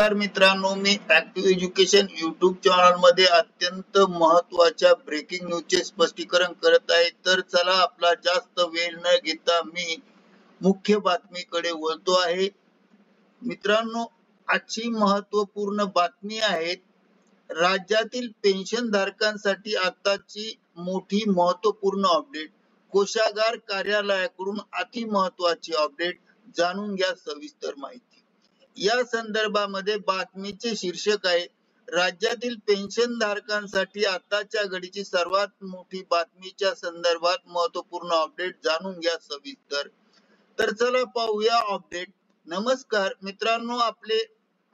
नमस्कार मित्रांनो, मी active education YouTube channel मध्ये अत्यंत महत्त्वाच्या ब्रेकिंग न्यूजचे स्पष्टीकरण करत आहे। तर चला आपला जास्त वेळ न घेता मी मुख्य बातमीकडे वळतो आहे। मित्रांनो, आजची महत्त्वपूर्ण बातमी आहे राज्यातील पेन्शन धारकांसाठी आताची मोठी महत्त्वपूर्ण अपडेट। कोषागार कार्यालयाकडून अति महत्त्वाची अपडेट, जाणून घ्या सविस्तर माहिती। या संदर्भामध्ये बातमीचे शीर्षक आहे राज्यातील पेन्शन धारकांसाठी आताच्या घडीची सर्वात मोठी बातमीच्या संदर्भात महत्त्वपूर्ण अपडेट, जाणून घ्या सविस्तर। तर चला पाहूया अपडेट। नमस्कार मित्रांनो, आपले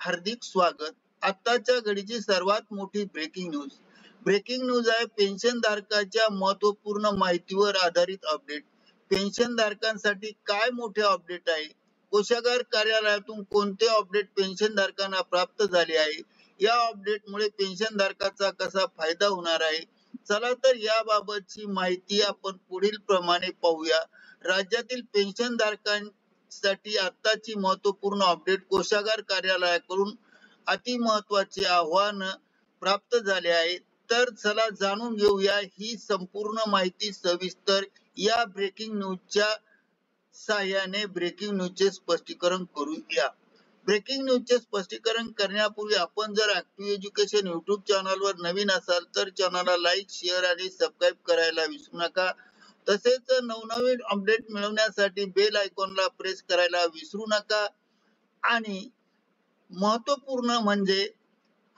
हार्दिक स्वागत। आताच्या घडीची सर्वात मोठी ब्रेकिंग न्यूज आहे पेन्शन धारकाच्या महत्त्वपूर्ण माहितीवर आधारित अपडेट। पेन्शन धारकांसाठी काय मोठे अपडेट आहे, कोषागार कार्यालयातून कोणते अपडेट पेन्शन धारकांना प्राप्त झाले आहे, या अपडेटमुळे पेन्शन धारकाचा कसा फायदा होणार आहे, चला तर याबाबतची माहिती आपण पुढील प्रमाणे पाहूया। राज्यातील पेन्शन धारकांसाठी आताची महत्त्वपूर्ण अपडेट, कोषागार कार्यालयाकडून अति महत्त्वाचे आव्हान प्राप्त झाले आहे। तर चला जाणून घेऊया ही संपूर्ण माहिती सविस्तर। या ब्रेकिंग न्यूजच्या सहाय्याने ब्रेकिंग न्यूजचे स्पष्टीकरण करूया। ब्रेकिंग न्यूजचे स्पष्टीकरण करण्यापूर्वी आपण जर ऍक्टिव्ह एज्युकेशन युट्यूब चॅनलवर नवीन असाल तर चॅनलला लाईक, शेअर आणि सबस्क्राईब करायला विसरू नका। तसेच नवनवीन अपडेट मिळवण्यासाठी बेल आयकॉनला प्रेस करायला विसरू नका। आणि महत्त्वपूर्ण म्हणजे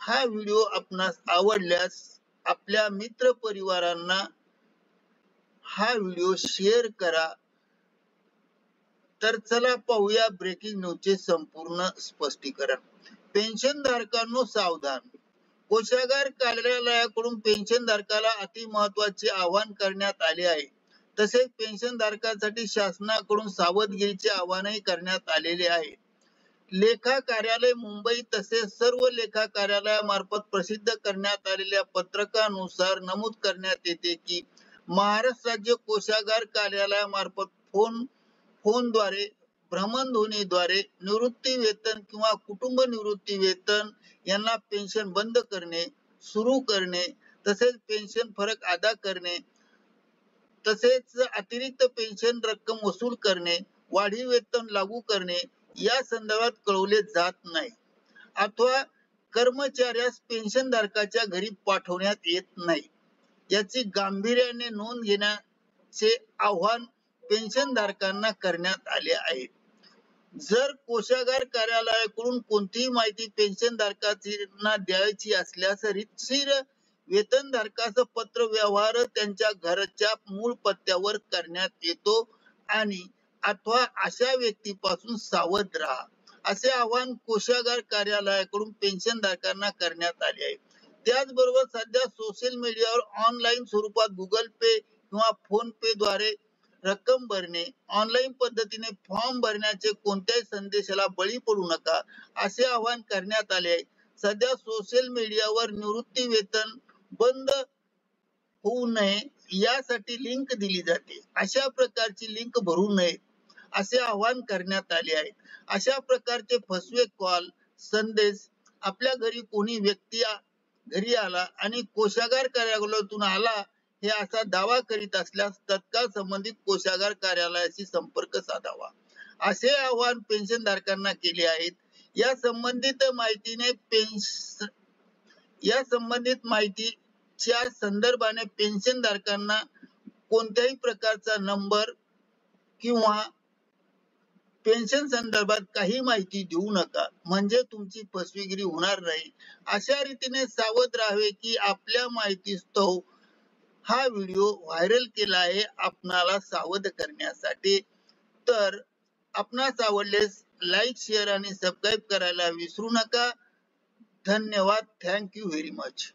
हा व्हिडिओ आपणास आवडल्यास आपल्या मित्र परिवारांना हा व्हिडिओ शेअर करा। तर चला पाहूया ब्रेकिंग न्यूजचे संपूर्ण स्पष्टीकरण। पेन्शन धारकांनो सावधान, कोषागार कार्यालयाकडून पेन्शन धारकाला अति महत्त्वाचे आवाहन करण्यात आले आहे। तसेच पेन्शन धारकांसाठी शासनाकडून सावधगिरीचे आवाहनही करण्यात आलेले आहे। लेखा कार्यालय मुंबई तसेच सर्व लेखा कार्यालयामार्फत प्रसिद्ध करण्यात आलेल्या पत्रकानुसार नमूद करण्यात येते की महाराष्ट्र राज्य कोषागार कार्यालयामार्फत फोनद्वारे, भ्रमणध्वनीद्वारे निवृत्ती वेतन किंवा कुटुंब निवृत्ती वेतन यांना पेन्शन बंद करणे, सुरू करणे, तसेच पेन्शन फरक अदा करणे, तसेच अतिरिक्त पेन्शन रक्कम वसूल करणे, वाढीव वेतन लागू करणे या संदर्भात कळवले जात नाही, अथवा कर्मचाऱ्यास पेन्शन धारकाच्या घरी पाठवण्यात येत नाही। याची गांभीर्याने नोंद घेण्याचे आवाहन पेन्शन धारकांना करण्यात आले आहे। जर कोषागार कार्यालयाकडून कोणतीही माहिती पेन्शन धारकांना द्यायची असल्यास रीतसर वेतन धारकाचा पत्र व्यवहार त्यांच्या घराच्या मूळ पत्त्यावर करण्यात येतो आणि अथवा अशा व्यक्तीपासून सावध राहा, असे आवाहन कोषागार कार्यालयाकडून पेन्शन धारकांना करण्यात आले आहे। त्याचबरोबर सध्या सोशल मीडियावर ऑनलाईन स्वरूपात गुगल पे किंवा फोन पे द्वारे रक्कम भरणे, ऑनलाईन पद्धतीने फॉर्म भरण्याचे कोणत्याही संदेशाला बळी पडू नका, असे आवाहन करण्यात आले आहे। सध्या सोशल मीडियावर निवृत्ती वेतन बंद होऊ नये यासाठी लिंक दिली जाते, अशा प्रकारची लिंक भरू नये असे आवाहन करण्यात आले आहे। अशा प्रकारचे फसवे कॉल, संदेश आपल्या घरी कोणी व्यक्ती घरी आला आणि कोषागार कार्यालयातून आला हे असा दावा करीत असल्यास तत्काळ संबंधित कोषागार कार्यालयाशी संपर्क साधावा, असे आवाहन पेन्शन धारकांना केले आहे। या संबंधित माहितीच्या संदर्भाने पेन्शन धारकांना कोणत्याही प्रकारचा नंबर किंवा पेन्शन संदर्भात काही माहिती देऊ नका, म्हणजे तुमची फसवेगिरी होणार नाही। अशा रीतीने सावध राहावे की आपल्या माहितीस्तव हा व्हिडिओ व्हायरल केला आहे आपणाला सावध करण्यासाठी। तर आपणास आवडल्यास लाईक, शेअर आणि सबस्क्राईब करायला विसरू नका। धन्यवाद। Thank you very much.